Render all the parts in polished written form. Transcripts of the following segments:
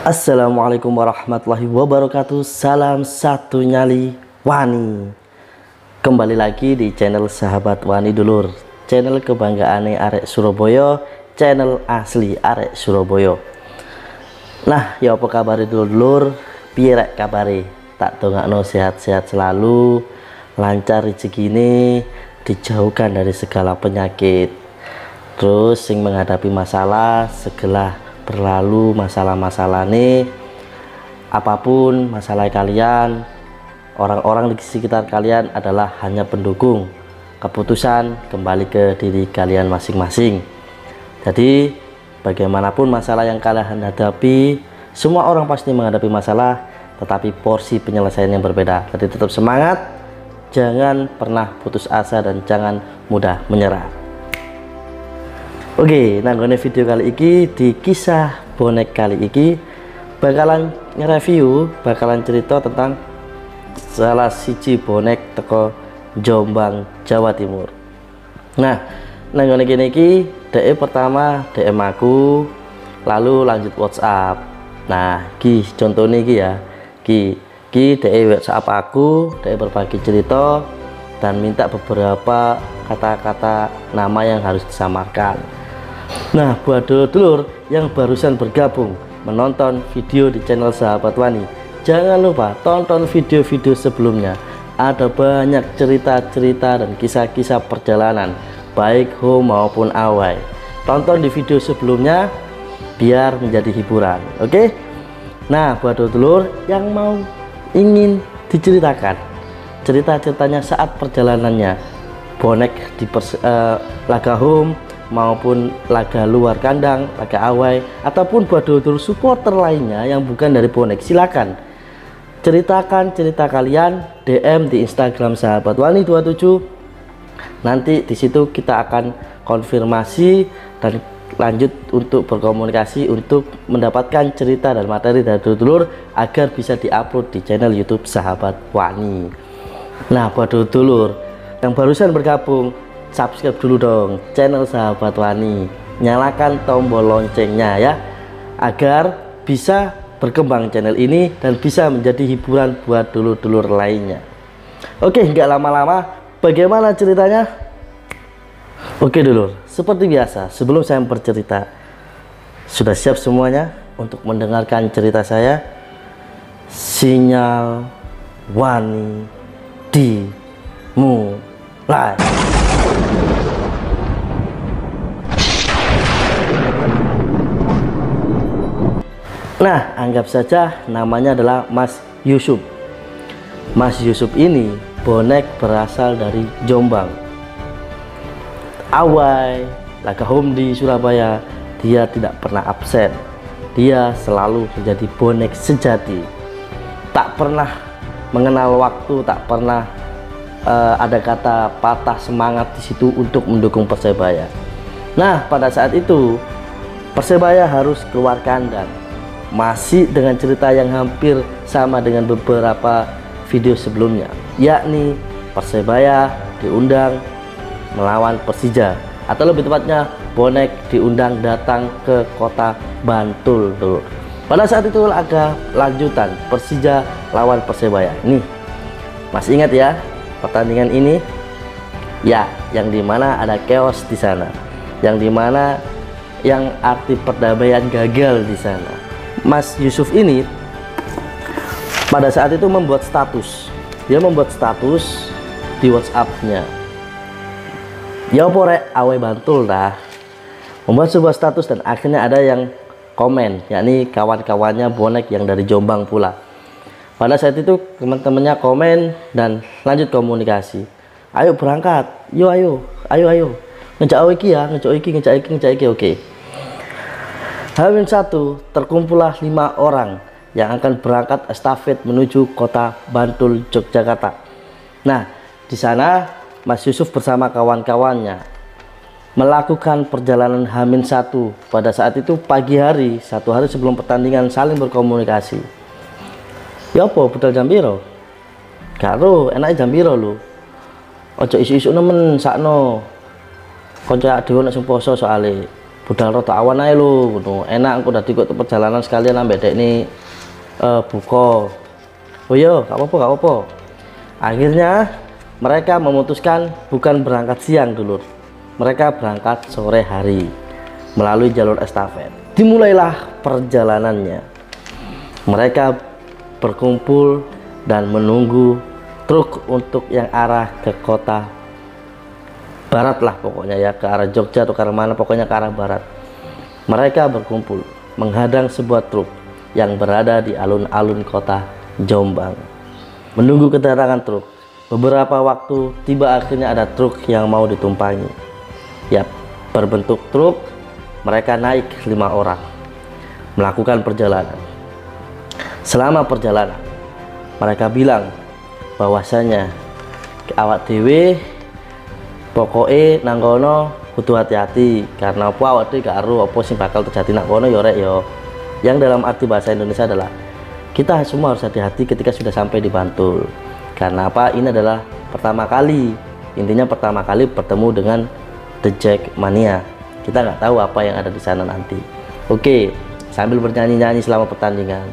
Assalamualaikum warahmatullahi wabarakatuh. Salam satu nyali wani. Kembali lagi di channel Sahabat Wani Dulur, channel kebanggaan arek Surabaya, channel asli arek Surabaya. Nah, ya apa kabar dulur? Piye rek kabare? Tak dongakno sehat-sehat selalu, lancar rezekine, dijauhkan dari segala penyakit. Terus sing menghadapi masalah segala berlalu masalah-masalah nih, apapun masalah kalian, orang-orang di sekitar kalian adalah hanya pendukung. Keputusan kembali ke diri kalian masing-masing. Jadi bagaimanapun masalah yang kalian hadapi, semua orang pasti menghadapi masalah, tetapi porsi penyelesaian yang berbeda. Jadi tetap semangat, jangan pernah putus asa dan jangan mudah menyerah. Oke, nanggone video kali ini di kisah bonek kali ini bakalan nge-review, bakalan cerita tentang salah siji bonek teko Jombang, Jawa Timur. Nah, nanggone kene iki DM pertama DM aku, lalu lanjut WhatsApp. Nah, ki contohnya iki ya. Ki DM WhatsApp aku, DM berbagi cerita dan minta beberapa kata-kata nama yang harus disamarkan. Nah, buat dulur yang barusan bergabung menonton video di channel Sahabat Wani, jangan lupa tonton video-video sebelumnya. Ada banyak cerita-cerita dan kisah-kisah perjalanan, baik home maupun away. Tonton di video sebelumnya biar menjadi hiburan. Oke? Nah, buat dulur yang mau ingin diceritakan cerita-ceritanya saat perjalanannya bonek di laga home maupun laga luar kandang, laga away, ataupun buat dulur supporter lainnya yang bukan dari bonek, silakan ceritakan cerita kalian, DM di Instagram Sahabat Wani 27. Nanti di situ kita akan konfirmasi dan lanjut untuk berkomunikasi untuk mendapatkan cerita dan materi dari dulur agar bisa diupload di channel YouTube Sahabat Wani. Nah, buat dulur yang barusan bergabung, subscribe dulu dong channel Sahabat Wani, nyalakan tombol loncengnya ya, agar bisa berkembang channel ini dan bisa menjadi hiburan buat dulur-dulur lainnya. Oke, nggak lama-lama, bagaimana ceritanya? Oke dulur, seperti biasa sebelum saya bercerita, sudah siap semuanya untuk mendengarkan cerita saya? Sinyal Wani dimulai. Nah, anggap saja namanya adalah Mas Yusuf. Mas Yusuf ini bonek berasal dari Jombang. Awai, laga home di Surabaya, dia tidak pernah absen. Dia selalu menjadi bonek sejati. Tak pernah mengenal waktu, tak pernah ada kata patah semangat di situ untuk mendukung Persebaya. Nah, pada saat itu Persebaya harus keluar kandang. Masih dengan cerita yang hampir sama dengan beberapa video sebelumnya, yakni Persebaya diundang melawan Persija, atau lebih tepatnya bonek diundang datang ke kota Bantul dulu. Pada saat itu laga lanjutan Persija lawan Persebaya. Nih, masih ingat ya pertandingan ini? Ya, yang dimana ada chaos di sana, yang dimana yang arti perdamaian gagal di sana. Mas Yusuf ini pada saat itu membuat status, dia membuat status di WhatsApp-nya. Ya pore awe Bantul dah, membuat sebuah status dan akhirnya ada yang komen, yakni kawan-kawannya bonek yang dari Jombang pula. Pada saat itu teman-temannya komen dan lanjut komunikasi. Ayo berangkat, ayo, ngejak iki ya, ngejak iki, oke. H-1 terkumpullah 5 orang yang akan berangkat estafet menuju kota Bantul, Yogyakarta. Nah, di sana Mas Yusuf bersama kawan-kawannya melakukan perjalanan H-1 pada saat itu pagi hari, 1 hari sebelum pertandingan, saling berkomunikasi. Ya apa budal jambiro? Karo enake jambiro lho. Ojo isu-isu nemen sakno. Kanca dhewe nek sing poso soalé budal rada awan ae lho ngono. Enak aku dadi kok perjalanan sekalian ambek dek ini buka. Oh iya, gak apa-apa. Akhirnya mereka memutuskan bukan berangkat siang dulur. Mereka berangkat sore hari melalui jalur estafet. Dimulailah perjalanannya. Mereka berkumpul dan menunggu truk untuk yang arah ke kota barat lah pokoknya ya, ke arah Jogja atau ke arah mana, pokoknya ke arah barat. Mereka berkumpul menghadang sebuah truk yang berada di alun-alun kota Jombang. Menunggu kedatangan truk. Beberapa waktu tiba, akhirnya ada truk yang mau ditumpangi. Yap, berbentuk truk. Mereka naik 5 orang melakukan perjalanan. Selama perjalanan mereka bilang bahwasanya awak dewe pokoknya nang kono kudu hati-hati karena apa awak dhewe gak aru apa sing bakal terjadi nang kono ya rek ya. Yang dalam arti bahasa Indonesia adalah kita semua harus hati-hati ketika sudah sampai di Bantul. Karena apa? Ini adalah pertama kali, intinya pertama kali bertemu dengan The Jackmania. Kita nggak tahu apa yang ada di sana nanti. Oke, sambil bernyanyi-nyanyi selama pertandingan.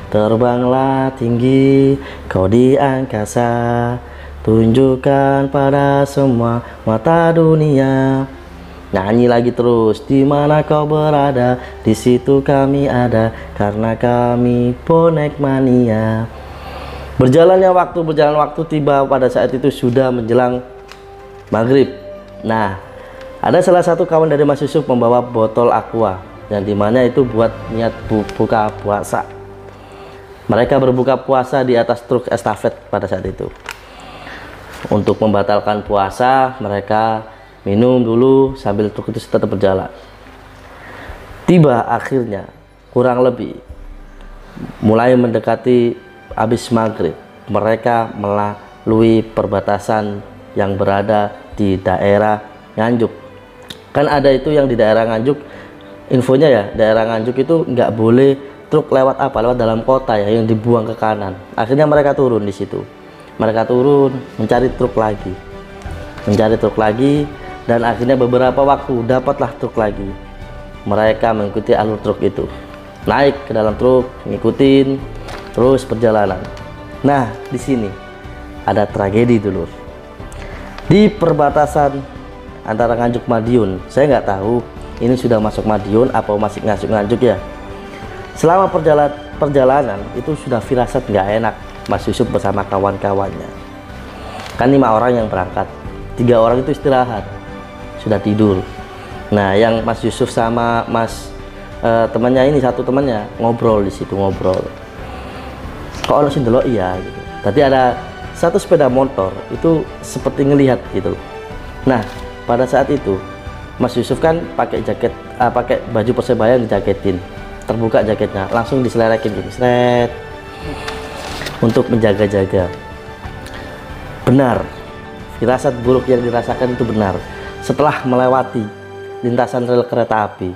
Terbanglah tinggi kau di angkasa, tunjukkan pada semua mata dunia. Nyanyi lagi terus, di mana kau berada, di situ kami ada, karena kami bonek mania. Berjalan waktu tiba pada saat itu sudah menjelang maghrib. Nah, ada salah satu kawan dari Mas Yusuf membawa botol aqua, yang dimana itu buat niat buka puasa. Mereka berbuka puasa di atas truk estafet pada saat itu. Untuk membatalkan puasa, mereka minum dulu sambil truk itu tetap berjalan. Tiba akhirnya kurang lebih mulai mendekati habis maghrib, mereka melalui perbatasan yang berada di daerah Nganjuk. Kan ada itu yang di daerah Nganjuk, infonya ya, daerah Nganjuk itu nggak boleh truk lewat lewat dalam kota ya, yang dibuang ke kanan. Akhirnya mereka turun di situ. Mereka turun mencari truk lagi, dan akhirnya beberapa waktu dapatlah truk lagi. Mereka mengikuti alur truk itu, naik ke dalam truk, ngikutin terus perjalanan. Nah, di sini ada tragedi dulur. Di perbatasan antara Nganjuk Madiun, saya nggak tahu ini sudah masuk Madiun apa masih Nganjuk ya. Selama perjalanan itu sudah firasat nggak enak Mas Yusuf bersama kawan-kawannya. Kan 5 orang yang berangkat, 3 orang itu istirahat, sudah tidur. Nah, yang Mas Yusuf sama Mas temannya ini, satu temannya ngobrol di situ, ngobrol. Kok ono sing delok iya gitu. Tadi ada satu sepeda motor itu seperti ngelihat gitu. Nah, pada saat itu Mas Yusuf kan pakai jaket, pakai baju Persebaya yang dijaketin, terbuka jaketnya, langsung diselerakin gitu, seret, untuk menjaga-jaga. Benar, firasat buruk yang dirasakan itu benar. Setelah melewati lintasan rel kereta api,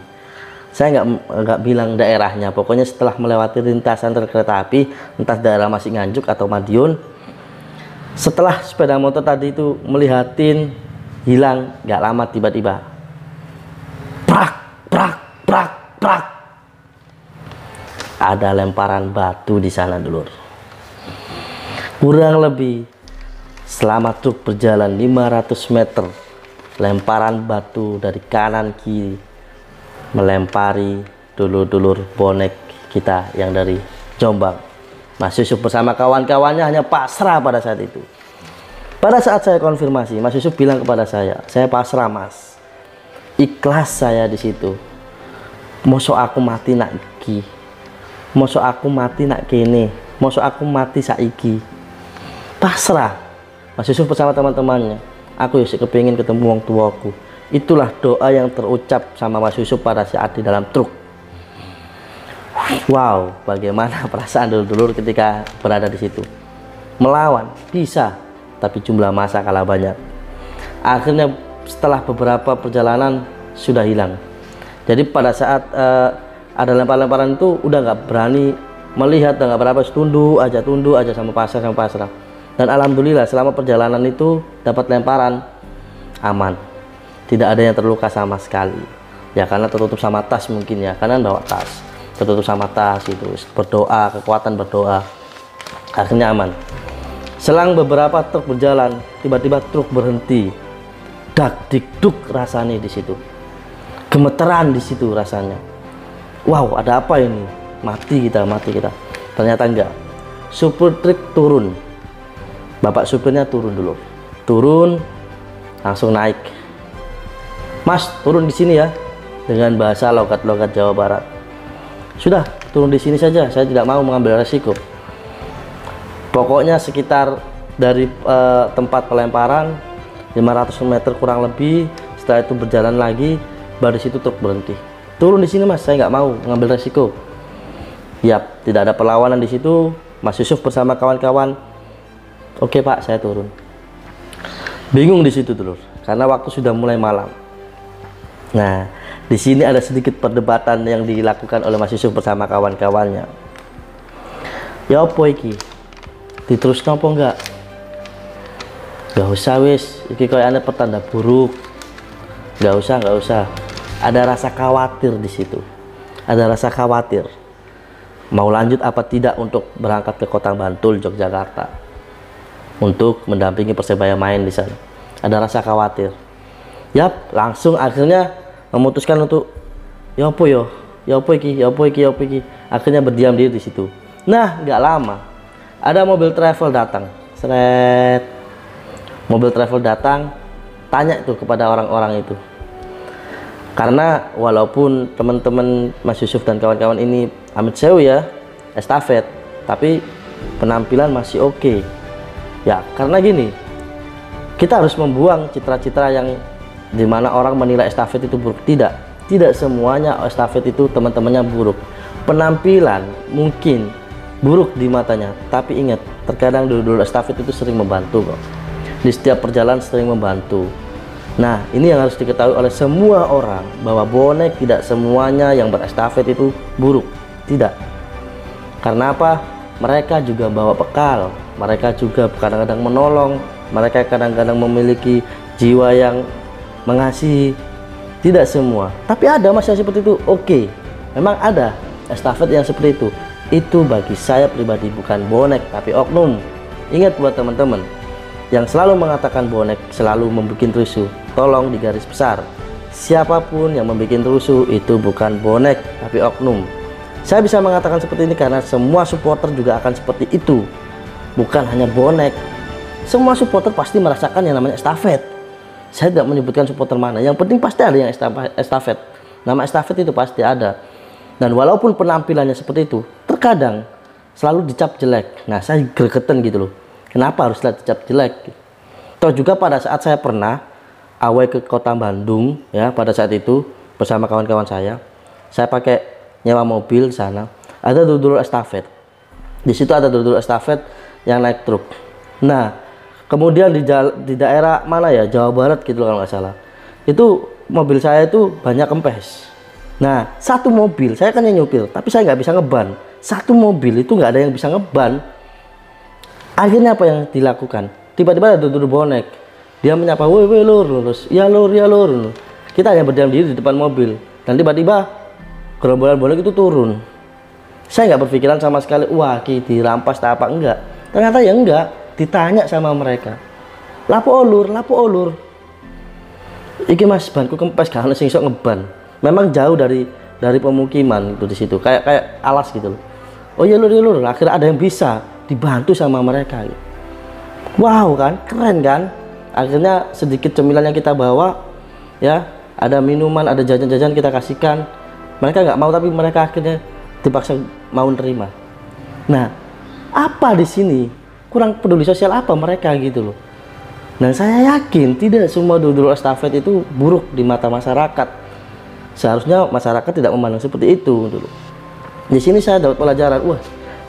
saya nggak bilang daerahnya, pokoknya setelah melewati lintasan rel kereta api, entah daerah masih Nganjuk atau Madiun, setelah sepeda motor tadi itu melihatin hilang, nggak lama tiba-tiba prak prak prak prak, ada lemparan batu di sana dulur. Kurang lebih selama truk berjalan 500 meter, lemparan batu dari kanan kiri melempari dulur-dulur bonek kita yang dari Jombang. Mas Yusuf bersama kawan-kawannya hanya pasrah pada saat itu. Pada saat saya konfirmasi, Mas Yusuf bilang kepada saya pasrah mas, ikhlas saya di situ. Mosok aku mati nak iki, mosok aku mati nak kene, mosok aku mati saiki. Pasrah. Mas Yusuf bersama teman-temannya, aku ya kepingin ketemu wong tuaku. Itulah doa yang terucap sama Mas Yusuf pada saat di dalam truk. Wow, bagaimana perasaan dulur-dulur ketika berada di situ. Melawan bisa, tapi jumlah massa kalah banyak. Akhirnya setelah beberapa perjalanan sudah hilang. Jadi pada saat ada lempar-lemparan itu udah nggak berani melihat, nggak berapa, tunduk aja sama pasrah. Dan alhamdulillah selama perjalanan itu dapat lemparan aman, tidak ada yang terluka sama sekali. Ya karena tertutup sama tas mungkin ya, karena bawa tas, tertutup sama tas itu, berdoa, kekuatan berdoa, akhirnya aman. Selang beberapa truk berjalan, tiba-tiba truk berhenti. Dak dikduk rasanya di situ, gemeteran di situ rasanya. Wow, ada apa ini? Mati kita. Ternyata enggak. Supir truk turun. Bapak supirnya turun dulu. Turun, langsung naik. Mas, turun di sini ya. Dengan bahasa logat-logat Jawa Barat. Sudah, turun di sini saja. Saya tidak mau mengambil resiko. Pokoknya sekitar dari tempat pelemparan 500 meter kurang lebih. Setelah itu berjalan lagi, baru situ truk berhenti. Turun di sini Mas, saya nggak mau mengambil resiko. Yap, tidak ada perlawanan di situ. Mas Yusuf bersama kawan-kawan, oke Pak, saya turun. Bingung di situ dulu, karena waktu sudah mulai malam. Nah, di sini ada sedikit perdebatan yang dilakukan oleh Mas Yusuf bersama kawan-kawannya. Ya apa iki? Diterusno apa enggak? Gak usah wis, iki kayaknya pertanda buruk. Gak usah. Ada rasa khawatir di situ. Ada rasa khawatir. Mau lanjut apa tidak untuk berangkat ke Kota Bantul, Yogyakarta, untuk mendampingi Persebaya main di sana. Ada rasa khawatir. Yap, langsung akhirnya memutuskan untuk ya apa iki. Akhirnya berdiam diri di situ. Nah, nggak lama ada mobil travel datang. Seret. Mobil travel datang, tanya itu kepada orang-orang itu. Karena walaupun teman-teman Mas Yusuf dan kawan-kawan ini amit sewu ya, estafet, tapi penampilan masih oke. Ya, karena gini, kita harus membuang citra-citra yang dimana orang menilai estafet itu buruk. Tidak semuanya estafet itu teman-temannya buruk. Penampilan mungkin buruk di matanya, tapi ingat, terkadang dulu estafet itu sering membantu kok. Di setiap perjalanan sering membantu. Nah, ini yang harus diketahui oleh semua orang, bahwa bonek tidak semuanya yang berestafet itu buruk. Tidak. Karena apa? Mereka juga bawa bekal, mereka juga kadang-kadang menolong, mereka kadang-kadang memiliki jiwa yang mengasihi. Tidak semua, tapi ada Mas yang seperti itu. Oke, memang ada estafet yang seperti itu. Itu bagi saya pribadi bukan bonek, tapi oknum. Ingat buat teman-teman yang selalu mengatakan bonek selalu membuat rusuh, tolong digaris besar. Siapapun yang membuat rusuh itu bukan bonek, tapi oknum. Saya bisa mengatakan seperti ini karena semua supporter juga akan seperti itu, bukan hanya bonek. Semua supporter pasti merasakan yang namanya estafet. Saya tidak menyebutkan supporter mana, yang penting pasti ada yang estafet. Nama estafet itu pasti ada. Dan walaupun penampilannya seperti itu, terkadang selalu dicap jelek. Nah, saya gregetan gitu loh. Kenapa harus dicap jelek? Toh juga pada saat saya pernah away ke Kota Bandung ya, pada saat itu bersama kawan-kawan saya pakai nyewa mobil sana. Ada dulur estafet. Di situ ada dulur estafet yang naik truk. Nah, kemudian di daerah mana ya, Jawa Barat gitu kalau nggak salah. Itu mobil saya itu banyak kempes. Nah, satu mobil saya kan yang nyupir, tapi saya nggak bisa ngeban. Satu mobil itu nggak ada yang bisa ngeban. Akhirnya apa yang dilakukan? Tiba-tiba ada dulur bonek. Dia menyapa, woi lur, terus ya lur. Kita hanya berdiam diri di depan mobil. Dan tiba-tiba gerombolan bonek itu turun. Saya nggak berpikiran sama sekali, wah dirampas tak apa, enggak. Ternyata ya enggak. Ditanya sama mereka, lapo olur. Iki Mas, banku kempes karena sing sok ngeban. Memang jauh dari pemukiman itu di situ, kayak alas gitu loh. Oh iya lur. Akhirnya ada yang bisa dibantu sama mereka. Wow kan, keren kan? Akhirnya sedikit cemilan yang kita bawa, ya, ada minuman, ada jajan-jajan kita kasihkan. Mereka nggak mau, tapi mereka akhirnya dipaksa mau nerima. Nah, apa di sini? Kurang peduli sosial apa mereka gitu loh. Dan saya yakin tidak semua dulur estafet itu buruk di mata masyarakat. Seharusnya masyarakat tidak memandang seperti itu dulu. Di sini saya dapat pelajaran, wah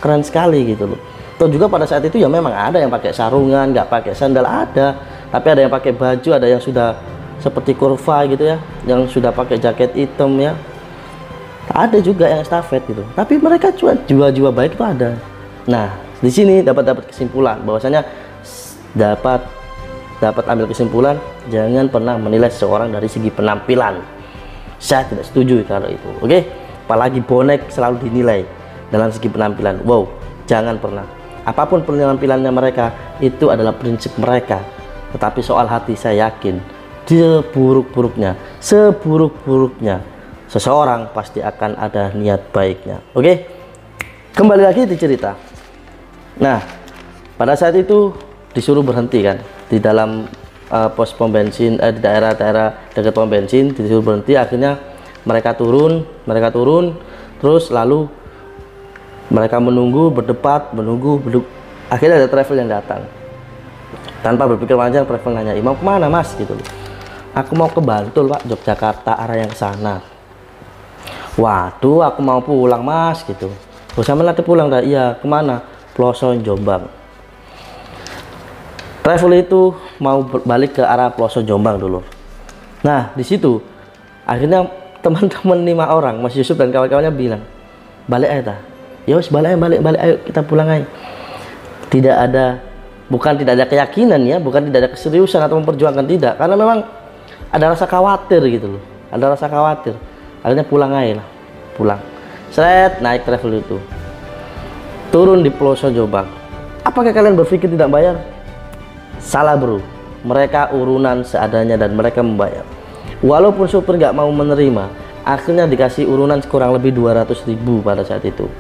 keren sekali gitu loh. Atau juga pada saat itu ya memang ada yang pakai sarungan, nggak pakai sandal ada, tapi ada yang pakai baju, ada yang sudah seperti kurva gitu ya, yang sudah pakai jaket hitam ya. Ada juga yang estafet gitu. Tapi mereka juga jiwa-jiwa baik itu ada. Nah, di sini dapat kesimpulan bahwasanya dapat ambil kesimpulan, jangan pernah menilai seseorang dari segi penampilan. Saya tidak setuju kalau itu. Oke, apalagi bonek selalu dinilai dalam segi penampilan. Wow, jangan pernah. Apapun penampilannya mereka, itu adalah prinsip mereka. Tetapi soal hati, saya yakin seburuk-buruknya seseorang pasti akan ada niat baiknya. Oke, kembali lagi di cerita. Nah, pada saat itu disuruh berhenti kan di dalam pos pom bensin, di daerah-daerah dekat pom bensin, disuruh berhenti. Akhirnya mereka turun, terus lalu mereka menunggu, berdebat, akhirnya ada travel yang datang. Tanpa berpikir panjang, travel nanya, "Mau kemana mas?" gitu. "Aku mau ke Bantul pak, Yogyakarta, arah yang ke sana." "Waduh, aku mau pulang mas," gitu. "Oh, sama nanti pulang dah?" "Iya." "Kemana?" "Ploso, Jombang." Travel itu mau balik ke arah Ploso Jombang dulu. Nah, di situ akhirnya teman-teman 5 orang, Mas Yusuf dan kawan-kawannya bilang, "Balik aja ta." "Ya wis, balik, ayo kita pulang aja." Bukan tidak ada keyakinan ya, bukan tidak ada keseriusan atau memperjuangkan, tidak, karena memang ada rasa khawatir gitu loh, ada rasa khawatir. Akhirnya pulang aja lah, pulang. Seret, naik travel itu, turun di Ploso Jombang. Apakah kalian berpikir tidak bayar? Salah bro, mereka urunan seadanya dan mereka membayar. Walaupun supir nggak mau menerima, akhirnya dikasih urunan kurang lebih 200.000 pada saat itu.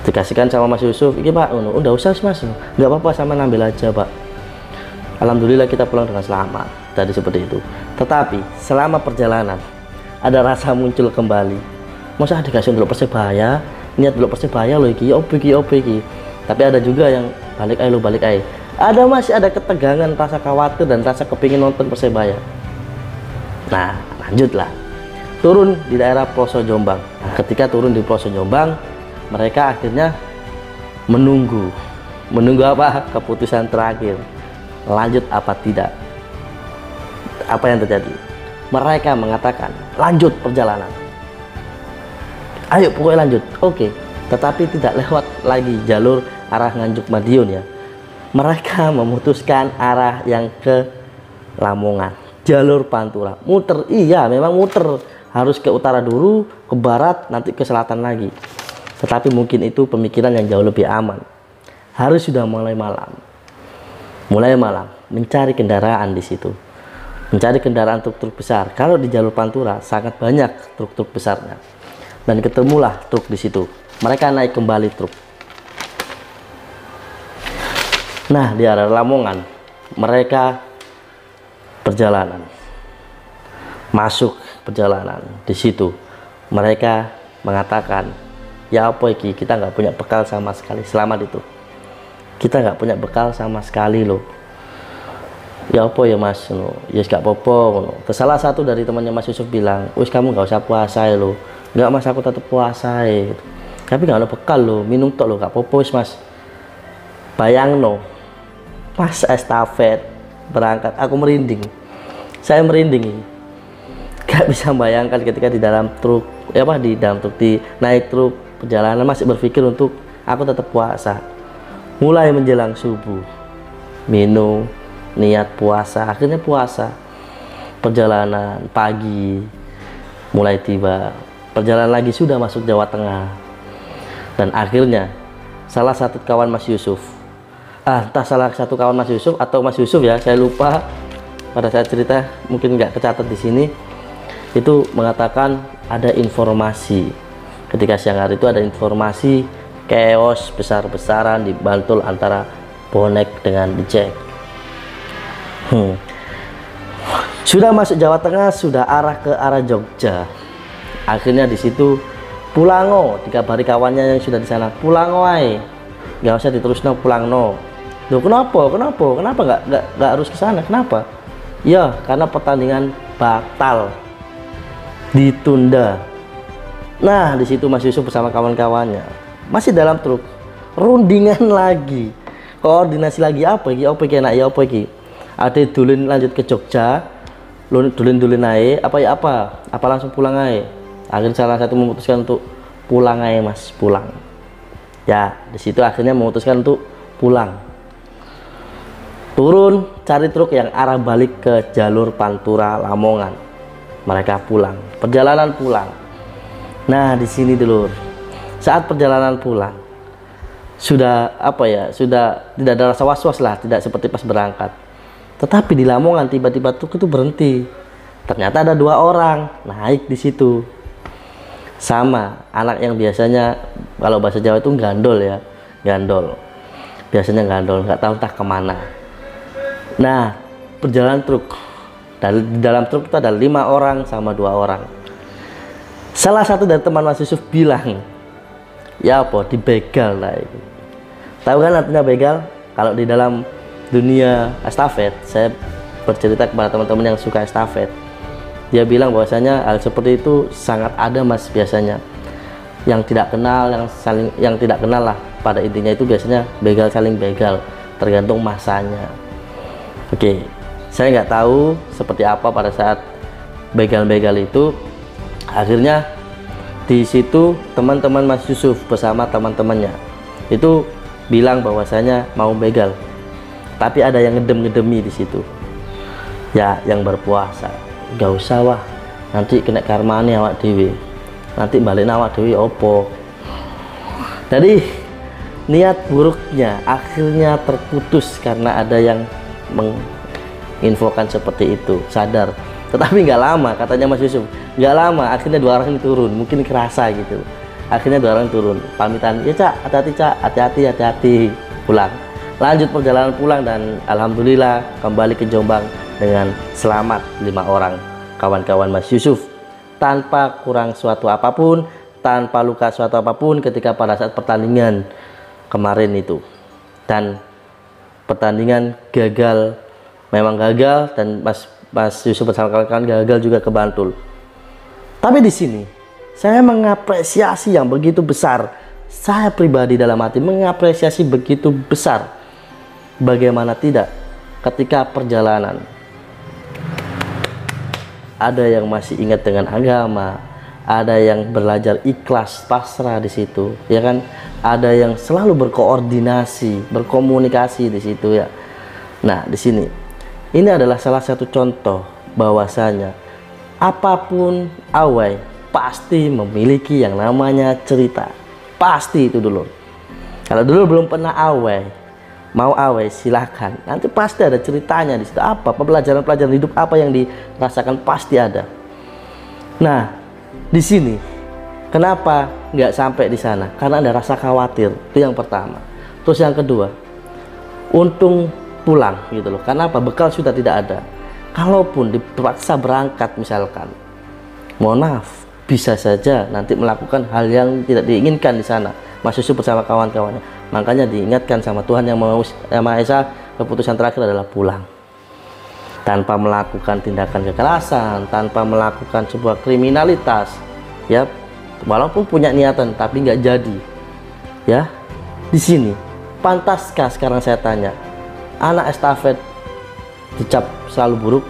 Dikasihkan sama Mas Yusuf, "Ini pak, udah usah mas, nggak apa-apa, sama ambil aja pak." Alhamdulillah kita pulang dengan selamat. Tadi seperti itu. Tetapi selama perjalanan ada rasa muncul kembali, masa dikasih dulu Persebaya, niat dulu Persebaya loh iki, opo iki. Tapi ada juga yang balik aja. Masih ada ketegangan, rasa khawatir dan rasa kepingin nonton Persebaya. Nah, lanjutlah. Turun di daerah Ploso Jombang. Nah, ketika turun di Ploso Jombang, mereka akhirnya menunggu apa? Keputusan terakhir. Lanjut apa tidak? Apa yang terjadi? Mereka mengatakan, "Lanjut perjalanan. Ayo pokoknya lanjut." Oke. Tetapi tidak lewat lagi jalur arah Nganjuk Madiun ya. Mereka memutuskan arah yang ke Lamongan, jalur Pantura. Muter, iya memang muter, harus ke utara dulu, ke barat, nanti ke selatan lagi. Tetapi mungkin itu pemikiran yang jauh lebih aman. Harus sudah mulai malam mencari kendaraan di situ, mencari kendaraan truk-truk besar. Kalau di jalur Pantura sangat banyak truk-truk besarnya, dan ketemulah truk di situ. Mereka naik kembali truk. Nah, di arah Lamongan mereka masuk perjalanan. Di situ mereka mengatakan, "Ya apa iki, kita nggak punya bekal sama sekali." Selamat itu, kita nggak punya bekal sama sekali loh. "Ya apa ya mas, ya nggak apa-apa." Salah satu dari temannya Mas Yusuf bilang, "Wis kamu nggak usah puasa ya lo." "Nggak mas, aku tetap puasa ya. Tapi nggak ada bekal lo, minum tok lo, nggak apa-apa wis mas." Bayang no, pas estafet berangkat, aku merinding. Saya merinding, gak bisa bayangkan ketika di dalam truk, naik truk perjalanan masih berpikir untuk aku tetap puasa. Mulai menjelang subuh, minum, niat puasa, akhirnya puasa. Perjalanan pagi mulai tiba, perjalanan lagi sudah masuk Jawa Tengah, dan akhirnya salah satu kawan Mas Yusuf, entah salah satu kawan Mas Yusuf atau Mas Yusuf ya, saya lupa pada saat cerita, mungkin nggak kecatat di sini, itu mengatakan ada informasi ketika siang hari itu ada informasi chaos besar-besaran di Bantul antara bonek dengan Jack. Sudah masuk Jawa Tengah, sudah ke arah Jogja. Akhirnya di situ Pulango, dikabari kawannya yang sudah di sana, "Pulango ae, nggak usah diterusno, pulang no." Loh, kenapa nggak harus ke sana, kenapa? Ya karena pertandingan batal, ditunda. Nah di situ Mas Yusuf bersama kawan-kawannya masih dalam truk, rundingan lagi, koordinasi lagi, apa iki enak ya, apa iki ada dulin lanjut ke Jogja, dulin naik apa langsung pulang aja. Akhirnya salah satu memutuskan untuk pulang aja mas, pulang ya. Di situ akhirnya memutuskan untuk pulang, turun cari truk yang arah balik ke jalur Pantura Lamongan. mereka pulang, perjalanan pulang. Nah, di sini dulur, saat perjalanan pulang sudah sudah tidak ada rasa was-was lah, tidak seperti pas berangkat. Tetapi di Lamongan tiba-tiba truk itu berhenti. Ternyata ada 2 orang naik di situ. Sama anak yang biasanya kalau bahasa Jawa itu gandol ya, gandol. Biasanya gandol, nggak tahu entah kemana. Nah, perjalanan truk. Di dalam truk itu ada 5 orang sama 2 orang. Salah satu dari teman Mas Yusuf bilang, ya apa, dibegal lah itu. Tahu kan artinya begal? Kalau di dalam dunia estafet, saya bercerita kepada teman-teman yang suka estafet, dia bilang bahwasanya hal seperti itu sangat ada Mas biasanya. Yang tidak kenal, yang tidak kenal lah, pada intinya itu biasanya begal saling begal, tergantung masanya. Oke, saya nggak tahu seperti apa pada saat begal-begal itu. Akhirnya di situ teman-teman Mas Yusuf bersama teman-temannya itu bilang bahwasanya mau begal, tapi ada yang ngedemi di situ. Ya, yang berpuasa, gak usah wah, nanti kena karmane awak dewi, nanti balik awak dewi opo. Jadi niat buruknya akhirnya terputus karena ada yang menginfokan seperti itu, sadar. Tetapi nggak lama, katanya Mas Yusuf, nggak lama akhirnya 2 orang ini turun, mungkin kerasa gitu. Akhirnya 2 orang turun, pamitan, ya Cak, hati-hati Cak, hati-hati, pulang. Lanjut perjalanan pulang dan alhamdulillah kembali ke Jombang dengan selamat 5 orang kawan-kawan Mas Yusuf, tanpa kurang suatu apapun, tanpa luka suatu apapun ketika pada saat pertandingan kemarin itu. Dan pertandingan gagal, memang gagal, dan Mas Yusuf bersama kawan-kawan gagal juga ke Bantul. Tapi di sini saya mengapresiasi yang begitu besar. Saya pribadi dalam hati mengapresiasi begitu besar. Bagaimana tidak ketika perjalanan ada yang masih ingat dengan agama, ada yang belajar ikhlas pasrah di situ, ya kan? Ada yang selalu berkoordinasi, berkomunikasi di situ ya. Nah, di sini ini adalah salah satu contoh bahwasanya apapun awai pasti memiliki yang namanya cerita. Pasti itu dulu. Kalau dulu belum pernah awai, mau awai silahkan. Nanti pasti ada ceritanya di situ. Apa pelajaran-pelajaran hidup apa yang dirasakan pasti ada. Nah, di sini kenapa nggak sampai di sana? Karena ada rasa khawatir. Itu yang pertama. Terus yang kedua, untung pulang gitu loh. Karena apa? Bekal sudah tidak ada. Kalaupun dipaksa berangkat misalkan, mohon maaf, bisa saja nanti melakukan hal yang tidak diinginkan di sana. Mas Yusuf bersama kawan-kawannya. Makanya diingatkan sama Tuhan yang Maha Esa, keputusan terakhir adalah pulang. Tanpa melakukan tindakan kekerasan, tanpa melakukan sebuah kriminalitas, ya, walaupun punya niatan tapi nggak jadi. Ya, di sini pantaskah sekarang saya tanya, anak estafet dicap selalu buruk?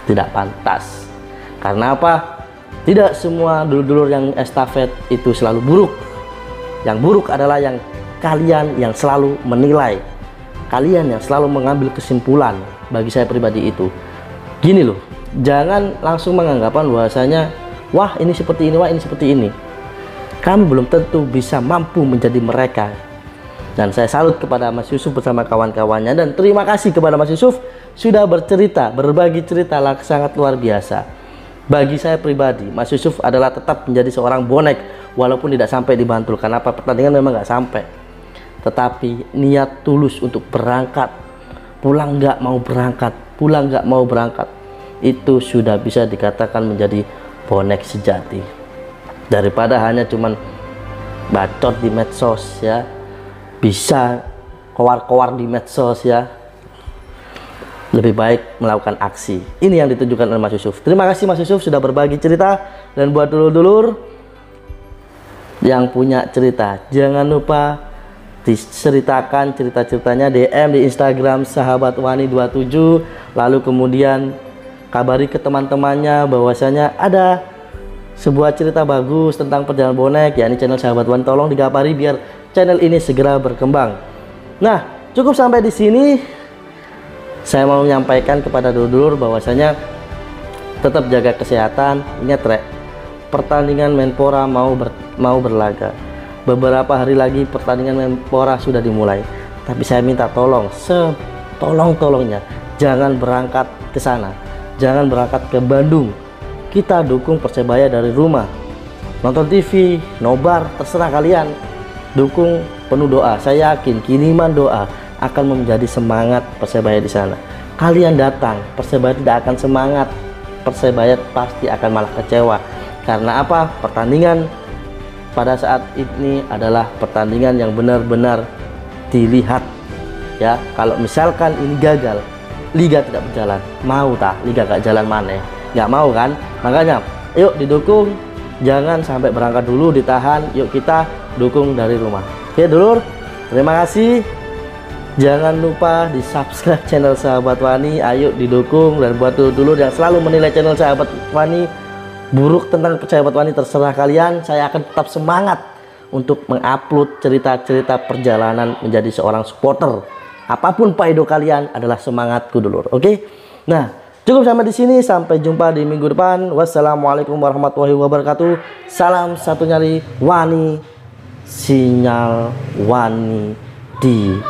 Tidak pantas. Karena apa? Tidak semua dulur-dulur yang estafet itu selalu buruk. Yang buruk adalah yang kalian yang selalu menilai, kalian yang selalu mengambil kesimpulan. Bagi saya pribadi itu gini loh, jangan langsung menganggapan bahwasanya wah ini seperti ini, wah ini seperti ini. Kamu belum tentu bisa mampu menjadi mereka. Dan saya salut kepada Mas Yusuf bersama kawan-kawannya, dan terima kasih kepada Mas Yusuf sudah bercerita, berbagi cerita sangat luar biasa. Bagi saya pribadi, Mas Yusuf adalah tetap menjadi seorang bonek walaupun tidak sampai di Bantul. Kenapa? Pertandingan memang nggak sampai, tetapi niat tulus untuk berangkat, pulang nggak mau berangkat, pulang nggak mau berangkat, itu sudah bisa dikatakan menjadi bonek sejati. Daripada hanya cuman bacot di medsos ya, bisa kowar-kowar di medsos ya, lebih baik melakukan aksi. Ini yang ditunjukkan oleh Mas Yusuf. Terima kasih Mas Yusuf sudah berbagi cerita. Dan buat dulur-dulur yang punya cerita, jangan lupa diceritakan cerita-ceritanya, DM di Instagram Sahabat Wani 27. Lalu kemudian kabari ke teman-temannya bahwasanya ada sebuah cerita bagus tentang perjalanan bonek, yakni channel Sahabat Wani. Tolong digabari biar channel ini segera berkembang. Nah, cukup sampai di sini. Saya mau menyampaikan kepada dulur-dulur bahwasanya tetap jaga kesehatan. Ingat rek, pertandingan Menpora mau berlaga. Beberapa hari lagi pertandingan Menpora sudah dimulai. Tapi saya minta tolong, setolong-tolongnya jangan berangkat ke sana, jangan berangkat ke Bandung. Kita dukung Persebaya dari rumah. Nonton TV, nobar, terserah kalian. Dukung penuh doa. Saya yakin kiriman doa akan menjadi semangat Persebaya di sana. Kalian datang, Persebaya tidak akan semangat. Persebaya pasti akan malah kecewa. Karena apa? Pertandingan pada saat ini adalah pertandingan yang benar-benar dilihat. Ya, kalau misalkan ini gagal, liga tidak berjalan, mau tak liga gak jalan mana? Nggak mau kan? Makanya yuk didukung, jangan sampai berangkat dulu, ditahan. Yuk kita dukung dari rumah. Oke dulur, terima kasih. Jangan lupa di subscribe channel Sahabat Wani. Ayo didukung. Dan buat dulur yang selalu menilai channel Sahabat Wani buruk tentang Sahabat Wani, terserah kalian. Saya akan tetap semangat untuk mengupload cerita-cerita perjalanan menjadi seorang supporter. Apapun paido kalian adalah semangatku dulur. Oke. Nah, cukup sampai di sini. Sampai jumpa di minggu depan. Wassalamualaikum warahmatullahi wabarakatuh. Salam satu nyari Wani, sinyal Wani diakhiri.